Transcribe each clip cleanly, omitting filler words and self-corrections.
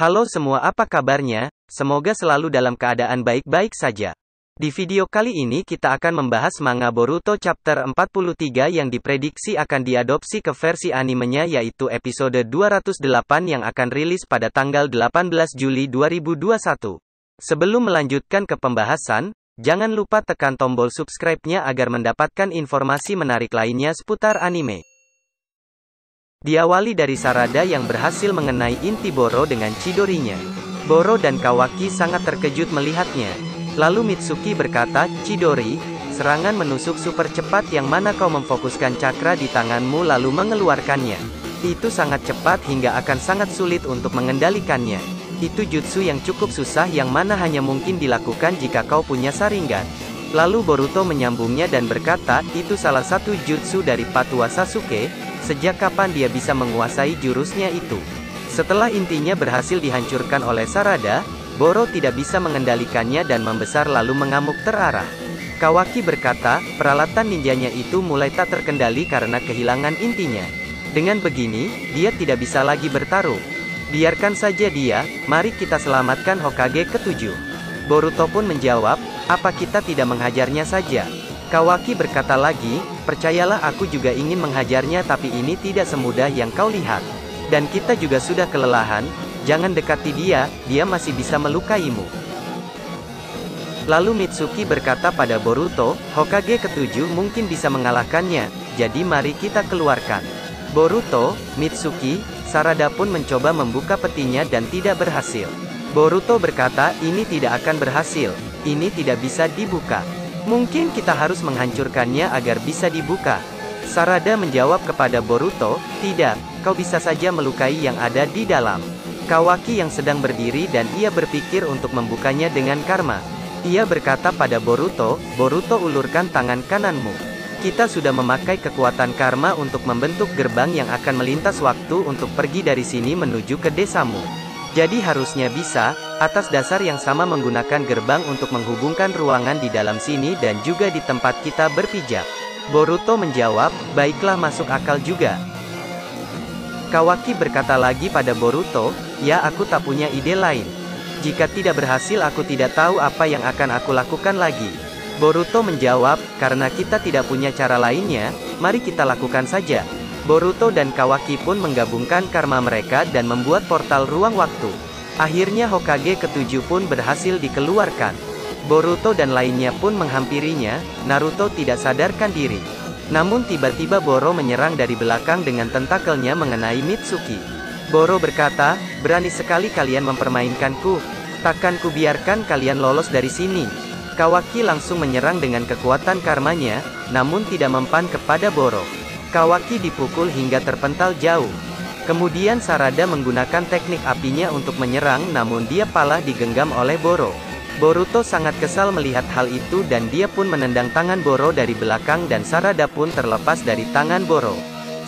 Halo semua, apa kabarnya? Semoga selalu dalam keadaan baik-baik saja. Di video kali ini kita akan membahas manga Boruto chapter 43 yang diprediksi akan diadopsi ke versi animenya, yaitu episode 208 yang akan rilis pada tanggal 18 Juli 2021. Sebelum melanjutkan ke pembahasan, jangan lupa tekan tombol subscribe-nya agar mendapatkan informasi menarik lainnya seputar anime. Diawali dari Sarada yang berhasil mengenai inti Boro dengan Chidori-nya. Boro dan Kawaki sangat terkejut melihatnya. Lalu Mitsuki berkata, "Chidori, serangan menusuk super cepat yang mana kau memfokuskan cakra di tanganmu lalu mengeluarkannya. Itu sangat cepat hingga akan sangat sulit untuk mengendalikannya. Itu jutsu yang cukup susah yang mana hanya mungkin dilakukan jika kau punya Sharingan." Lalu Boruto menyambungnya dan berkata, "Itu salah satu jutsu dari Patua Sasuke. Sejak kapan dia bisa menguasai jurusnya itu?" Setelah intinya berhasil dihancurkan oleh Sarada, Boro tidak bisa mengendalikannya dan membesar lalu mengamuk terarah. Kawaki berkata, peralatan ninjanya itu mulai tak terkendali karena kehilangan intinya. Dengan begini, dia tidak bisa lagi bertarung. Biarkan saja dia, mari kita selamatkan Hokage ke-7. Boruto pun menjawab, apa kita tidak menghajarnya saja? Kawaki berkata lagi, percayalah aku juga ingin menghajarnya tapi ini tidak semudah yang kau lihat. Dan kita juga sudah kelelahan, jangan dekati dia, dia masih bisa melukaimu. Lalu Mitsuki berkata pada Boruto, Hokage ke-7 mungkin bisa mengalahkannya, jadi mari kita keluarkan. Boruto, Mitsuki, Sarada pun mencoba membuka petinya dan tidak berhasil. Boruto berkata, ini tidak akan berhasil, ini tidak bisa dibuka. Mungkin kita harus menghancurkannya agar bisa dibuka. Sarada menjawab kepada Boruto, tidak, kau bisa saja melukai yang ada di dalam. Kawaki yang sedang berdiri dan ia berpikir untuk membukanya dengan karma. Ia berkata pada Boruto, Boruto ulurkan tangan kananmu. Kita sudah memakai kekuatan karma untuk membentuk gerbang yang akan melintas waktu untuk pergi dari sini menuju ke desamu. Jadi harusnya bisa, atas dasar yang sama menggunakan gerbang untuk menghubungkan ruangan di dalam sini dan juga di tempat kita berpijak. Boruto menjawab, baiklah masuk akal juga. Kawaki berkata lagi pada Boruto, ya aku tak punya ide lain. Jika tidak berhasil aku tidak tahu apa yang akan aku lakukan lagi. Boruto menjawab, karena kita tidak punya cara lainnya, mari kita lakukan saja. Boruto dan Kawaki pun menggabungkan karma mereka dan membuat portal ruang waktu. Akhirnya Hokage ke-7 pun berhasil dikeluarkan. Boruto dan lainnya pun menghampirinya, Naruto tidak sadarkan diri. Namun tiba-tiba Boro menyerang dari belakang dengan tentakelnya mengenai Mitsuki. Boro berkata, berani sekali kalian mempermainkanku. Takkan kubiarkan kalian lolos dari sini. Kawaki langsung menyerang dengan kekuatan karmanya, namun tidak mempan kepada Boro. Kawaki dipukul hingga terpental jauh. Kemudian Sarada menggunakan teknik apinya untuk menyerang namun dia malah digenggam oleh Boro. Boruto sangat kesal melihat hal itu dan dia pun menendang tangan Boro dari belakang dan Sarada pun terlepas dari tangan Boro.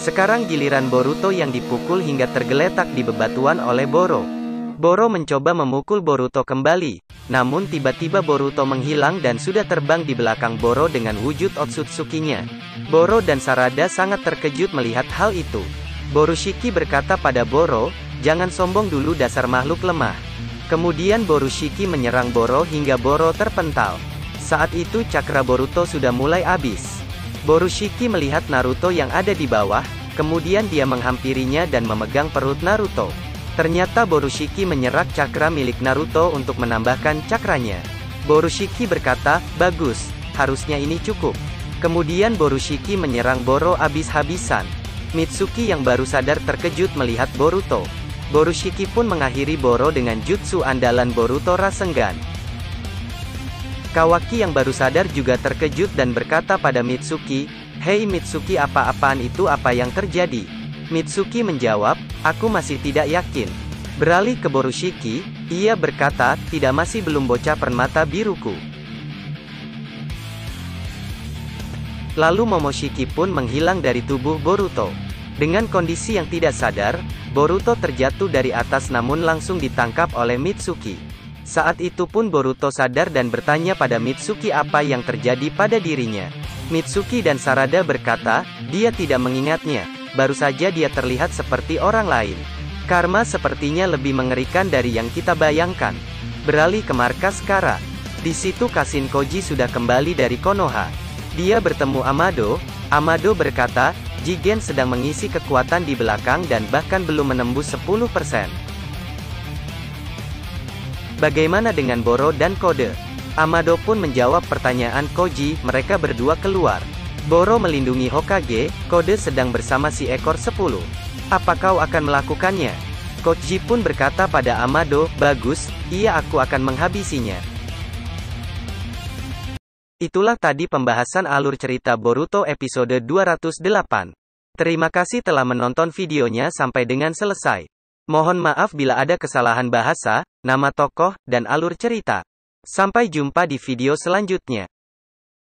Sekarang giliran Boruto yang dipukul hingga tergeletak di bebatuan oleh Boro. Boro mencoba memukul Boruto kembali, namun tiba-tiba Boruto menghilang dan sudah terbang di belakang Boro dengan wujud Otsutsuki-nya. Boro dan Sarada sangat terkejut melihat hal itu. Borushiki berkata pada Boro, jangan sombong dulu dasar makhluk lemah. Kemudian Borushiki menyerang Boro hingga Boro terpental. Saat itu cakra Boruto sudah mulai habis. Borushiki melihat Naruto yang ada di bawah, kemudian dia menghampirinya dan memegang perut Naruto. Ternyata Borushiki menyerak cakra milik Naruto untuk menambahkan cakranya. Borushiki berkata, bagus, harusnya ini cukup. Kemudian Borushiki menyerang Boro habis-habisan. Mitsuki yang baru sadar terkejut melihat Boruto. Borushiki pun mengakhiri Boro dengan jutsu andalan Boruto Rasengan. Kawaki yang baru sadar juga terkejut dan berkata pada Mitsuki, hei Mitsuki, apa-apaan itu, apa yang terjadi? Mitsuki menjawab, aku masih tidak yakin. Beralih ke Borushiki, ia berkata, tidak, masih belum, bocah permata biruku. Lalu Momoshiki pun menghilang dari tubuh Boruto. Dengan kondisi yang tidak sadar, Boruto terjatuh dari atas namun langsung ditangkap oleh Mitsuki. Saat itu pun Boruto sadar dan bertanya pada Mitsuki apa yang terjadi pada dirinya. Mitsuki dan Sarada berkata, dia tidak mengingatnya. Baru saja dia terlihat seperti orang lain. Karma sepertinya lebih mengerikan dari yang kita bayangkan. Beralih ke markas Kara. Di situ Kashin Koji sudah kembali dari Konoha. Dia bertemu Amado. Amado berkata, Jigen sedang mengisi kekuatan di belakang dan bahkan belum menembus 10%. Bagaimana dengan Boro dan Kode? Amado pun menjawab pertanyaan Koji. Mereka berdua keluar. Boro melindungi Hokage, Kode sedang bersama si ekor 10. Apa kau akan melakukannya? Koji pun berkata pada Amado, bagus, iya aku akan menghabisinya. Itulah tadi pembahasan alur cerita Boruto episode 208. Terima kasih telah menonton videonya sampai dengan selesai. Mohon maaf bila ada kesalahan bahasa, nama tokoh, dan alur cerita. Sampai jumpa di video selanjutnya.